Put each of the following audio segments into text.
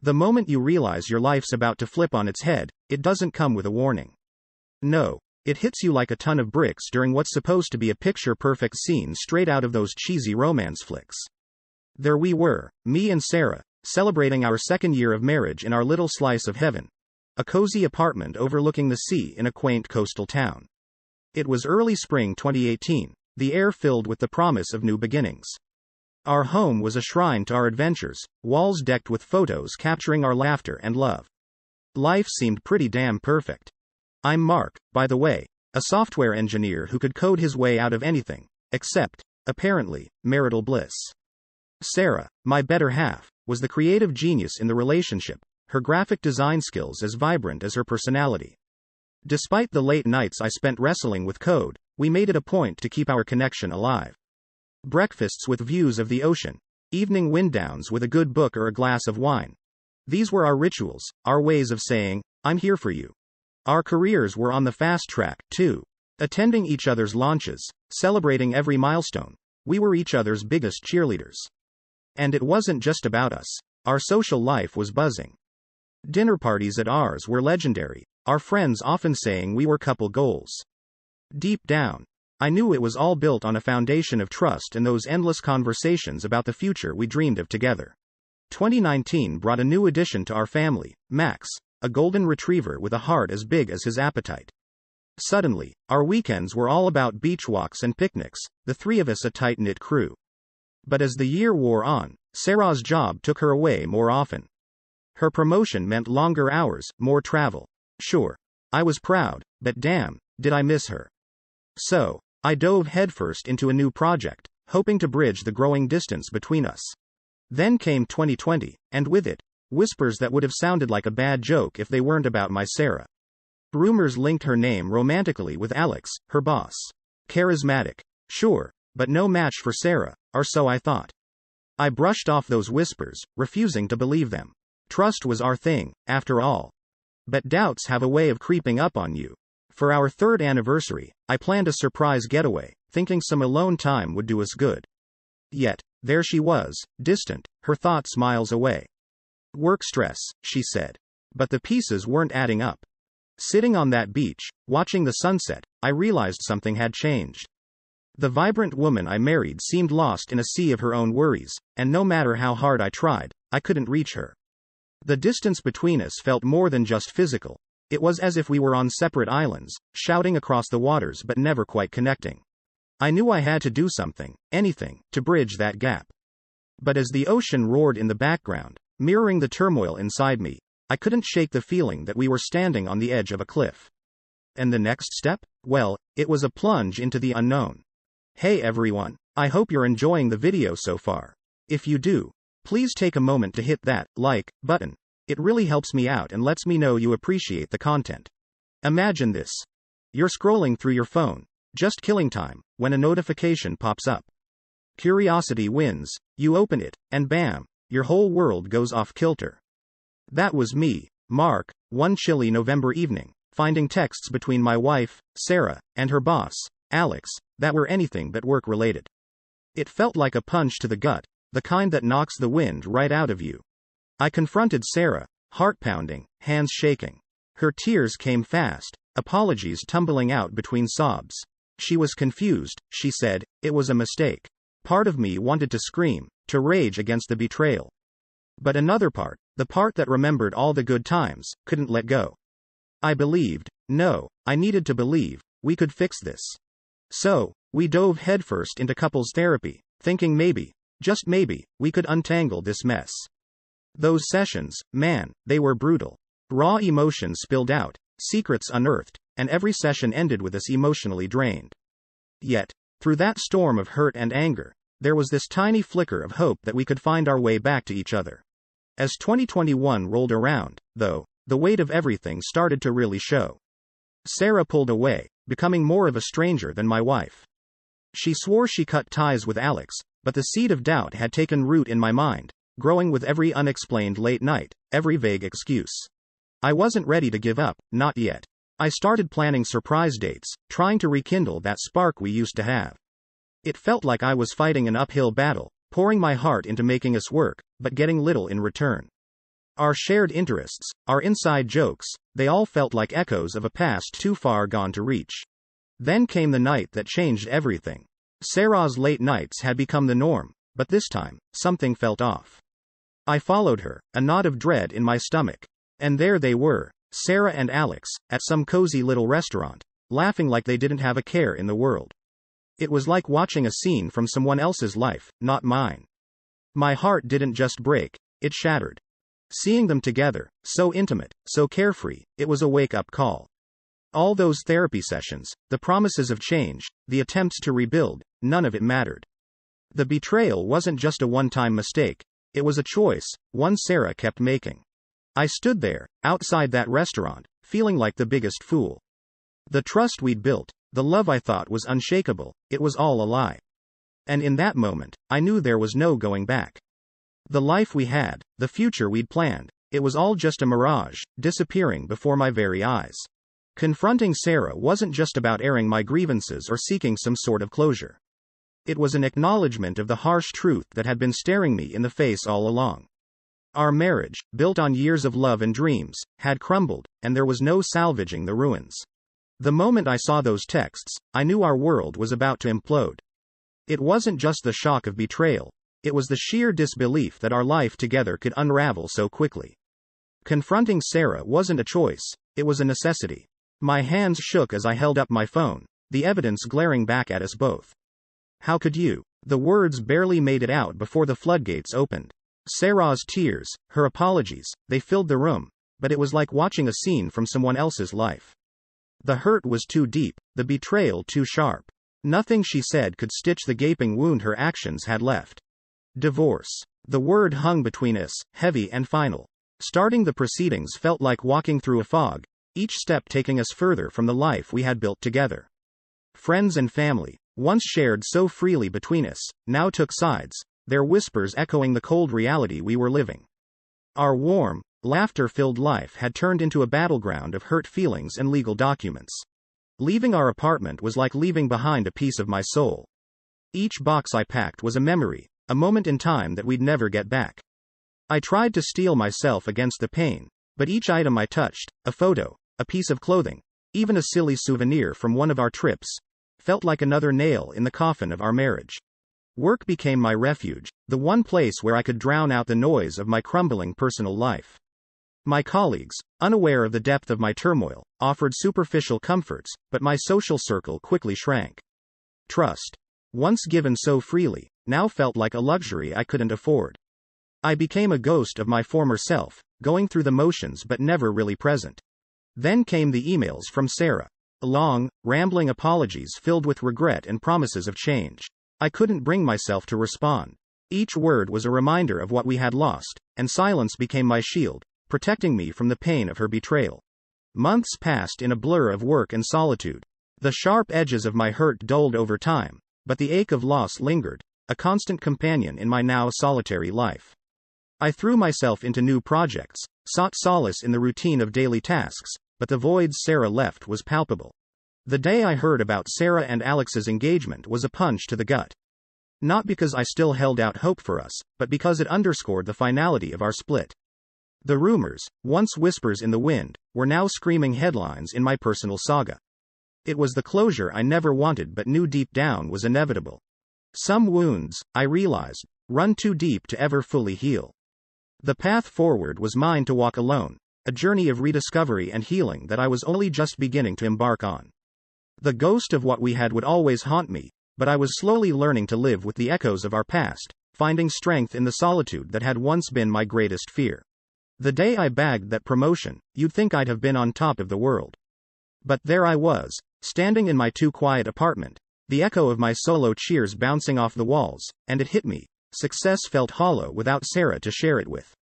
The moment you realize your life's about to flip on its head, it doesn't come with a warning. No. It hits you like a ton of bricks during what's supposed to be a picture-perfect scene straight out of those cheesy romance flicks. There we were, me and Sarah, celebrating our second year of marriage in our little slice of heaven. A cozy apartment overlooking the sea in a quaint coastal town. It was early spring 2018, the air filled with the promise of new beginnings. Our home was a shrine to our adventures, walls decked with photos capturing our laughter and love. Life seemed pretty damn perfect. I'm Mark, by the way, a software engineer who could code his way out of anything, except, apparently, marital bliss. Sarah, my better half, was the creative genius in the relationship, her graphic design skills as vibrant as her personality. Despite the late nights I spent wrestling with code, we made it a point to keep our connection alive. Breakfasts with views of the ocean, evening wind downs with a good book or a glass of wine. These were our rituals, our ways of saying, I'm here for you. Our careers were on the fast track, too. Attending each other's launches, celebrating every milestone, we were each other's biggest cheerleaders. And it wasn't just about us. Our social life was buzzing. Dinner parties at ours were legendary, our friends often saying we were couple goals. Deep down, I knew it was all built on a foundation of trust and those endless conversations about the future we dreamed of together. 2019 brought a new addition to our family, Max, a golden retriever with a heart as big as his appetite. Suddenly, our weekends were all about beach walks and picnics, the three of us a tight-knit crew. But as the year wore on, Sarah's job took her away more often. Her promotion meant longer hours, more travel. Sure, I was proud, but damn, did I miss her. So, I dove headfirst into a new project, hoping to bridge the growing distance between us. Then came 2020, and with it, whispers that would have sounded like a bad joke if they weren't about my Sarah. Rumors linked her name romantically with Alex, her boss. Charismatic, sure, but no match for Sarah, or so I thought. I brushed off those whispers, refusing to believe them. Trust was our thing, after all. But doubts have a way of creeping up on you. For our third anniversary, I planned a surprise getaway, thinking some alone time would do us good. Yet, there she was, distant, her thoughts miles away. Work stress, she said. But the pieces weren't adding up. Sitting on that beach, watching the sunset, I realized something had changed. The vibrant woman I married seemed lost in a sea of her own worries, and no matter how hard I tried, I couldn't reach her. The distance between us felt more than just physical. It was as if we were on separate islands, shouting across the waters but never quite connecting. I knew I had to do something, anything, to bridge that gap. But as the ocean roared in the background, mirroring the turmoil inside me, I couldn't shake the feeling that we were standing on the edge of a cliff. And the next step? Well, it was a plunge into the unknown. Hey everyone, I hope you're enjoying the video so far. If you do, please take a moment to hit that like button. It really helps me out and lets me know you appreciate the content. Imagine this. You're scrolling through your phone, just killing time, when a notification pops up. Curiosity wins, you open it, and bam, your whole world goes off kilter. That was me, Mark, one chilly November evening, finding texts between my wife, Sarah, and her boss, Alex, that were anything but work-related. It felt like a punch to the gut, the kind that knocks the wind right out of you. I confronted Sarah, heart pounding, hands shaking. Her tears came fast, apologies tumbling out between sobs. She was confused, she said, it was a mistake. Part of me wanted to scream, to rage against the betrayal. But another part, the part that remembered all the good times, couldn't let go. I believed, no, I needed to believe, we could fix this. So, we dove headfirst into couples therapy, thinking maybe, just maybe, we could untangle this mess. Those sessions, man, they were brutal. Raw emotions spilled out, secrets unearthed, and every session ended with us emotionally drained. Yet, through that storm of hurt and anger, there was this tiny flicker of hope that we could find our way back to each other. As 2021 rolled around, though, the weight of everything started to really show. Sarah pulled away, becoming more of a stranger than my wife. She swore she cut ties with Alex, but the seed of doubt had taken root in my mind, growing with every unexplained late night, every vague excuse. I wasn't ready to give up, not yet. I started planning surprise dates, trying to rekindle that spark we used to have. It felt like I was fighting an uphill battle, pouring my heart into making us work, but getting little in return. Our shared interests, our inside jokes, they all felt like echoes of a past too far gone to reach. Then came the night that changed everything. Sarah's late nights had become the norm, but this time, something felt off. I followed her, a knot of dread in my stomach. And there they were, Sarah and Alex, at some cozy little restaurant, laughing like they didn't have a care in the world. It was like watching a scene from someone else's life, not mine. My heart didn't just break, it shattered. Seeing them together, so intimate, so carefree, it was a wake-up call. All those therapy sessions, the promises of change, the attempts to rebuild, none of it mattered. The betrayal wasn't just a one-time mistake, it was a choice, one Sarah kept making. I stood there, outside that restaurant, feeling like the biggest fool. The trust we'd built, the love I thought was unshakable, it was all a lie. And in that moment, I knew there was no going back. The life we had, the future we'd planned, it was all just a mirage, disappearing before my very eyes. Confronting Sarah wasn't just about airing my grievances or seeking some sort of closure. It was an acknowledgement of the harsh truth that had been staring me in the face all along. Our marriage, built on years of love and dreams, had crumbled, and there was no salvaging the ruins. The moment I saw those texts, I knew our world was about to implode. It wasn't just the shock of betrayal, it was the sheer disbelief that our life together could unravel so quickly. Confronting Sarah wasn't a choice, it was a necessity. My hands shook as I held up my phone, the evidence glaring back at us both. How could you? The words barely made it out before the floodgates opened. Sarah's tears, her apologies, they filled the room, but it was like watching a scene from someone else's life. The hurt was too deep, the betrayal too sharp. Nothing she said could stitch the gaping wound her actions had left. Divorce. The word hung between us, heavy and final. Starting the proceedings felt like walking through a fog, each step taking us further from the life we had built together. Friends and family, once shared so freely between us, now took sides, their whispers echoing the cold reality we were living. Our warm, laughter-filled life had turned into a battleground of hurt feelings and legal documents. Leaving our apartment was like leaving behind a piece of my soul. Each box I packed was a memory, a moment in time that we'd never get back. I tried to steel myself against the pain, but each item I touched, a photo, a piece of clothing, even a silly souvenir from one of our trips, felt like another nail in the coffin of our marriage. Work became my refuge, the one place where I could drown out the noise of my crumbling personal life. My colleagues, unaware of the depth of my turmoil, offered superficial comforts, but my social circle quickly shrank. Trust, once given so freely, now felt like a luxury I couldn't afford. I became a ghost of my former self, going through the motions but never really present. Then came the emails from Sarah. Long, rambling apologies filled with regret and promises of change. I couldn't bring myself to respond. Each word was a reminder of what we had lost, and silence became my shield, protecting me from the pain of her betrayal. Months passed in a blur of work and solitude. The sharp edges of my hurt dulled over time, but the ache of loss lingered, a constant companion in my now solitary life. I threw myself into new projects, sought solace in the routine of daily tasks, but the void Sarah left was palpable. The day I heard about Sarah and Alex's engagement was a punch to the gut. Not because I still held out hope for us, but because it underscored the finality of our split. The rumors, once whispers in the wind, were now screaming headlines in my personal saga. It was the closure I never wanted but knew deep down was inevitable. Some wounds, I realized, run too deep to ever fully heal. The path forward was mine to walk alone, a journey of rediscovery and healing that I was only just beginning to embark on. The ghost of what we had would always haunt me, but I was slowly learning to live with the echoes of our past, finding strength in the solitude that had once been my greatest fear. The day I bagged that promotion, you'd think I'd have been on top of the world. But there I was, standing in my too quiet apartment, the echo of my solo cheers bouncing off the walls, and it hit me. Success felt hollow without Sarah to share it with.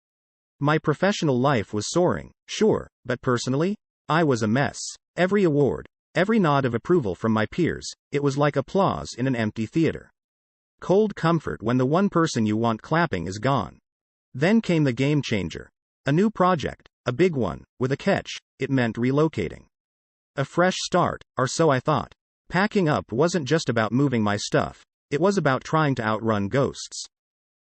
My professional life was soaring, sure, but personally, I was a mess. Every award, every nod of approval from my peers, it was like applause in an empty theater. Cold comfort when the one person you want clapping is gone. Then came the game changer. A new project, a big one, with a catch, it meant relocating. A fresh start, or so I thought. Packing up wasn't just about moving my stuff, it was about trying to outrun ghosts.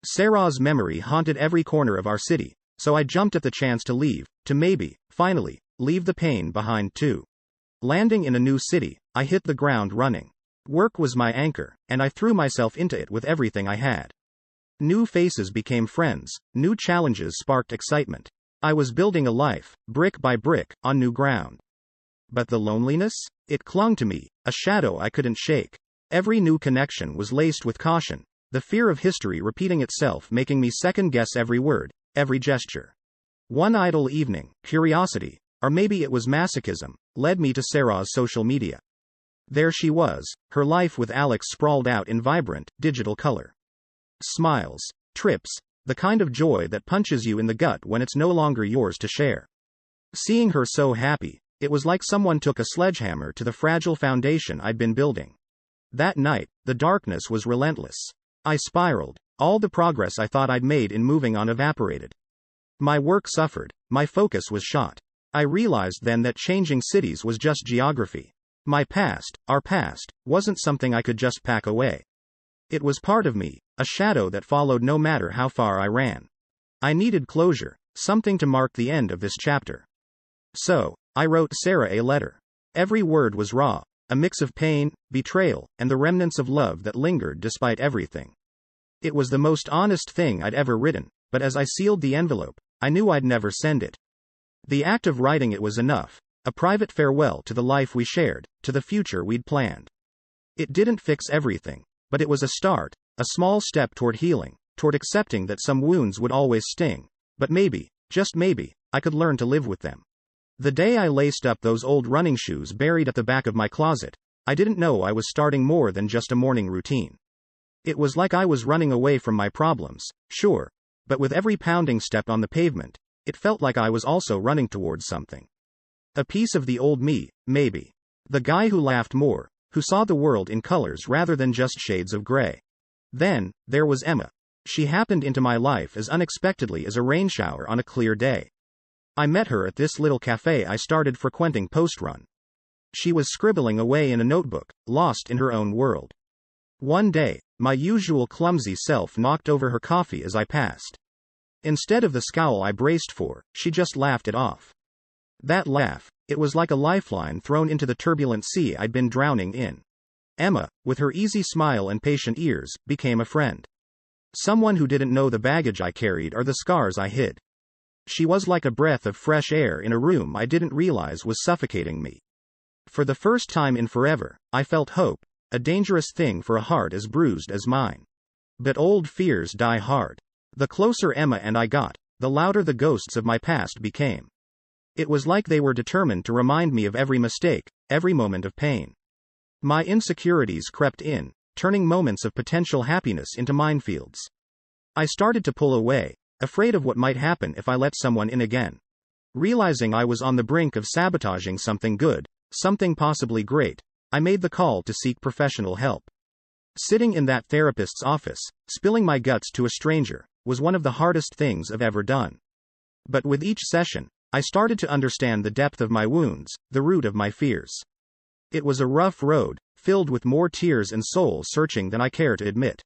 Sarah's memory haunted every corner of our city, So I jumped at the chance to leave, to maybe, finally, leave the pain behind too. Landing in a new city, I hit the ground running. Work was my anchor, and I threw myself into it with everything I had. New faces became friends, new challenges sparked excitement. I was building a life, brick by brick, on new ground. But the loneliness? It clung to me, a shadow I couldn't shake. Every new connection was laced with caution, the fear of history repeating itself making me second-guess every word, every gesture. One idle evening, curiosity, or maybe it was masochism, led me to Sarah's social media. There she was, her life with Alex sprawled out in vibrant, digital color. Smiles, trips, the kind of joy that punches you in the gut when it's no longer yours to share. Seeing her so happy, it was like someone took a sledgehammer to the fragile foundation I'd been building. That night, the darkness was relentless. I spiraled, all the progress I thought I'd made in moving on evaporated. My work suffered, my focus was shot. I realized then that changing cities was just geography. My past, our past, wasn't something I could just pack away. It was part of me, a shadow that followed no matter how far I ran. I needed closure, something to mark the end of this chapter. So, I wrote Sarah a letter. Every word was raw, a mix of pain, betrayal, and the remnants of love that lingered despite everything. It was the most honest thing I'd ever written, but as I sealed the envelope, I knew I'd never send it. The act of writing it was enough, a private farewell to the life we shared, to the future we'd planned. It didn't fix everything, but it was a start, a small step toward healing, toward accepting that some wounds would always sting, but maybe, just maybe, I could learn to live with them. The day I laced up those old running shoes buried at the back of my closet, I didn't know I was starting more than just a morning routine. It was like I was running away from my problems, sure, but with every pounding step on the pavement, it felt like I was also running towards something. A piece of the old me, maybe. The guy who laughed more, who saw the world in colors rather than just shades of gray. Then, there was Emma. She happened into my life as unexpectedly as a rain shower on a clear day. I met her at this little cafe I started frequenting post-run. She was scribbling away in a notebook, lost in her own world. One day, my usual clumsy self knocked over her coffee as I passed. Instead of the scowl I braced for, she just laughed it off. That laugh, it was like a lifeline thrown into the turbulent sea I'd been drowning in. Emma, with her easy smile and patient ears, became a friend. Someone who didn't know the baggage I carried or the scars I hid. She was like a breath of fresh air in a room I didn't realize was suffocating me. For the first time in forever, I felt hope, a dangerous thing for a heart as bruised as mine. But old fears die hard. The closer Emma and I got, the louder the ghosts of my past became. It was like they were determined to remind me of every mistake, every moment of pain. My insecurities crept in, turning moments of potential happiness into minefields. I started to pull away, afraid of what might happen if I let someone in again. Realizing I was on the brink of sabotaging something good, something possibly great, I made the call to seek professional help. Sitting in that therapist's office, spilling my guts to a stranger, was one of the hardest things I've ever done. But with each session, I started to understand the depth of my wounds, the root of my fears. It was a rough road, filled with more tears and soul searching than I care to admit.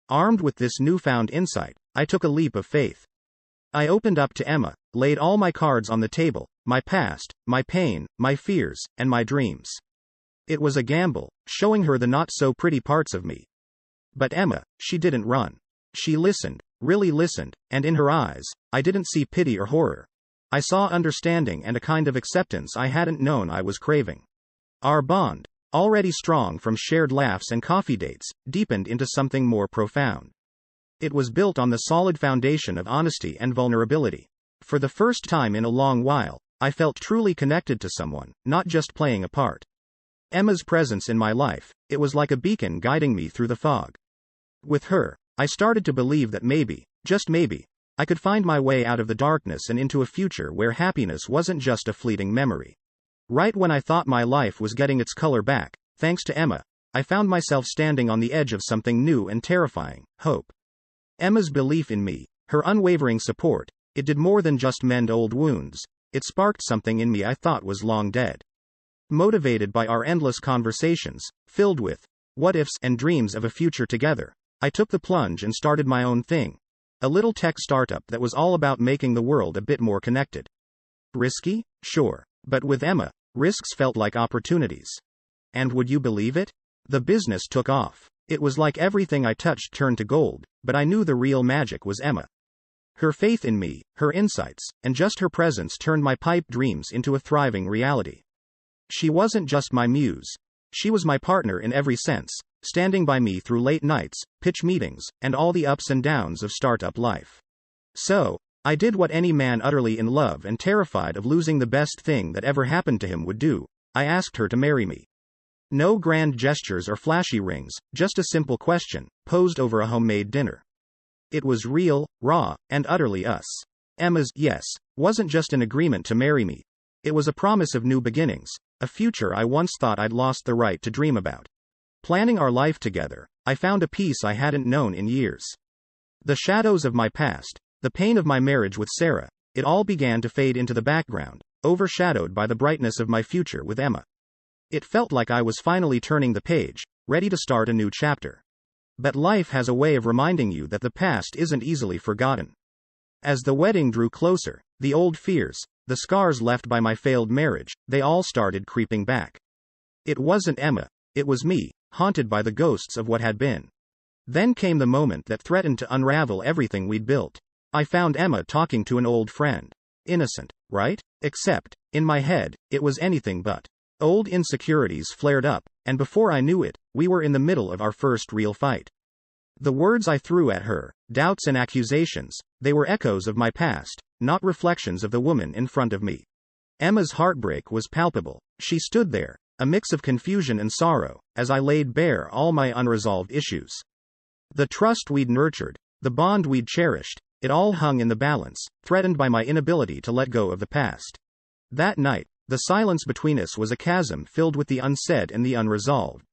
Armed with this newfound insight, I took a leap of faith. I opened up to Emma, laid all my cards on the table, my past, my pain, my fears, and my dreams. It was a gamble, showing her the not-so-pretty parts of me. But Emma, she didn't run. She listened, really listened, and in her eyes, I didn't see pity or horror. I saw understanding and a kind of acceptance I hadn't known I was craving. Our bond, already strong from shared laughs and coffee dates, deepened into something more profound. It was built on the solid foundation of honesty and vulnerability. For the first time in a long while, I felt truly connected to someone, not just playing a part. Emma's presence in my life, it was like a beacon guiding me through the fog. With her, I started to believe that maybe, just maybe, I could find my way out of the darkness and into a future where happiness wasn't just a fleeting memory. Right when I thought my life was getting its color back, thanks to Emma, I found myself standing on the edge of something new and terrifying, hope. Emma's belief in me, her unwavering support, it did more than just mend old wounds, it sparked something in me I thought was long dead. Motivated by our endless conversations, filled with what-ifs and dreams of a future together, I took the plunge and started my own thing. a little tech startup that was all about making the world a bit more connected. Risky? Sure. But with Emma, risks felt like opportunities. And would you believe it? The business took off. It was like everything I touched turned to gold, but I knew the real magic was Emma. Her faith in me, her insights, and just her presence turned my pipe dreams into a thriving reality. She wasn't just my muse. She was my partner in every sense, standing by me through late nights, pitch meetings, and all the ups and downs of startup life. So, I did what any man utterly in love and terrified of losing the best thing that ever happened to him would do. I asked her to marry me. No grand gestures or flashy rings, just a simple question, posed over a homemade dinner. It was real, raw, and utterly us. Emma's yes wasn't just an agreement to marry me. It was a promise of new beginnings, a future I once thought I'd lost the right to dream about. Planning our life together, I found a peace I hadn't known in years. The shadows of my past, the pain of my marriage with Sarah, it all began to fade into the background, overshadowed by the brightness of my future with Emma. It felt like I was finally turning the page, ready to start a new chapter. But life has a way of reminding you that the past isn't easily forgotten. As the wedding drew closer, the old fears, the scars left by my failed marriage, they all started creeping back. It wasn't Emma, it was me, haunted by the ghosts of what had been. Then came the moment that threatened to unravel everything we'd built. I found Emma talking to an old friend. Innocent, right? Except, in my head, it was anything but. Old insecurities flared up, and before I knew it, we were in the middle of our first real fight. The words I threw at her, doubts and accusations, they were echoes of my past, not reflections of the woman in front of me. Emma's heartbreak was palpable. She stood there, a mix of confusion and sorrow, as I laid bare all my unresolved issues. The trust we'd nurtured, the bond we'd cherished, it all hung in the balance, threatened by my inability to let go of the past. That night, the silence between us was a chasm filled with the unsaid and the unresolved.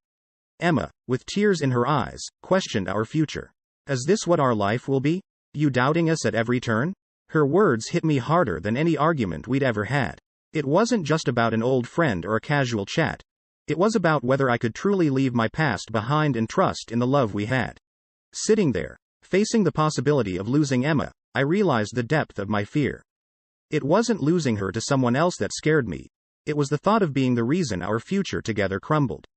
Emma, with tears in her eyes, questioned our future. Is this what our life will be? You doubting us at every turn? Her words hit me harder than any argument we'd ever had. It wasn't just about an old friend or a casual chat. It was about whether I could truly leave my past behind and trust in the love we had. Sitting there, facing the possibility of losing Emma, I realized the depth of my fear. It wasn't losing her to someone else that scared me. It was the thought of being the reason our future together crumbled.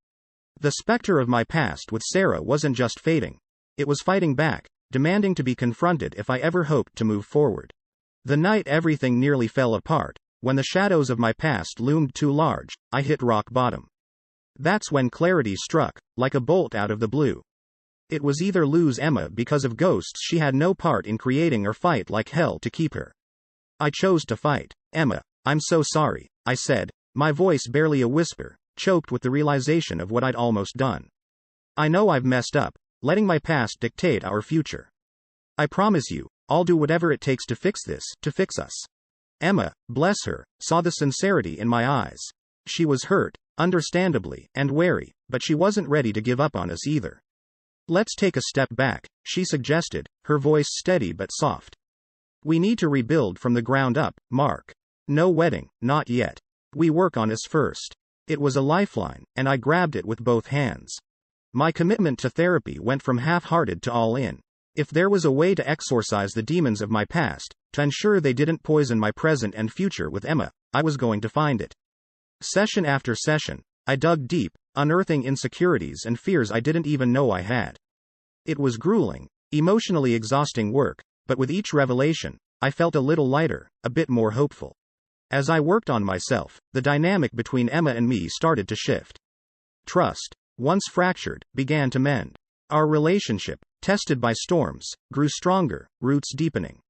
The specter of my past with Sarah wasn't just fading. It was fighting back, demanding to be confronted if I ever hoped to move forward. The night everything nearly fell apart, when the shadows of my past loomed too large, I hit rock bottom. That's when clarity struck, like a bolt out of the blue. It was either lose Emma because of ghosts she had no part in creating or fight like hell to keep her. I chose to fight. Emma, I'm so sorry, I said, my voice barely a whisper, choked with the realization of what I'd almost done. I know I've messed up, letting my past dictate our future. I promise you, I'll do whatever it takes to fix this, to fix us. Emma, bless her, saw the sincerity in my eyes. She was hurt, understandably, and wary, but she wasn't ready to give up on us either. Let's take a step back, she suggested, her voice steady but soft. We need to rebuild from the ground up, Mark. No wedding, not yet. We work on us first. It was a lifeline, and I grabbed it with both hands. My commitment to therapy went from half-hearted to all in. If there was a way to exorcise the demons of my past, to ensure they didn't poison my present and future with Emma, I was going to find it. Session after session, I dug deep, unearthing insecurities and fears I didn't even know I had. It was grueling, emotionally exhausting work, but with each revelation, I felt a little lighter, a bit more hopeful. As I worked on myself, the dynamic between Emma and me started to shift. Trust, once fractured, began to mend. Our relationship, tested by storms, grew stronger, roots deepening.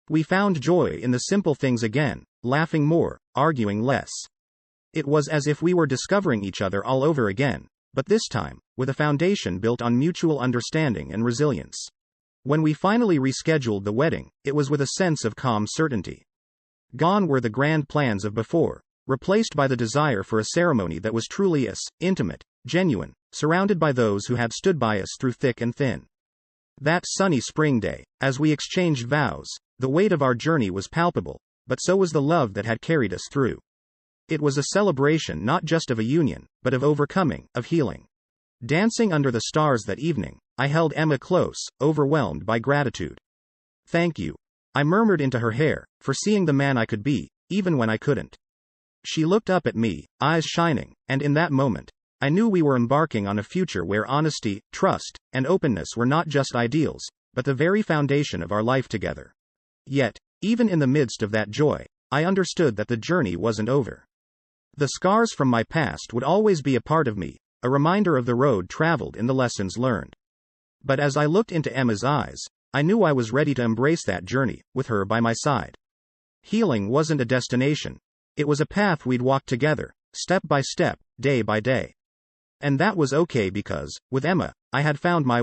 We found joy in the simple things again, laughing more, arguing less. It was as if we were discovering each other all over again, but this time, with a foundation built on mutual understanding and resilience. When we finally rescheduled the wedding, it was with a sense of calm certainty. Gone were the grand plans of before, replaced by the desire for a ceremony that was truly us, intimate, genuine, surrounded by those who had stood by us through thick and thin. That sunny spring day, as we exchanged vows, the weight of our journey was palpable, but so was the love that had carried us through. It was a celebration not just of a union, but of overcoming, of healing. Dancing under the stars that evening, I held Emma close, overwhelmed by gratitude. Thank you, I murmured into her hair, for seeing the man I could be, even when I couldn't. She looked up at me, eyes shining, and in that moment, I knew we were embarking on a future where honesty, trust, and openness were not just ideals, but the very foundation of our life together. Yet, even in the midst of that joy, I understood that the journey wasn't over. The scars from my past would always be a part of me, a reminder of the road traveled and the lessons learned. But as I looked into Emma's eyes, I knew I was ready to embrace that journey, with her by my side. Healing wasn't a destination. It was a path we'd walk together, step by step, day by day. And that was okay because, with Emma, I had found my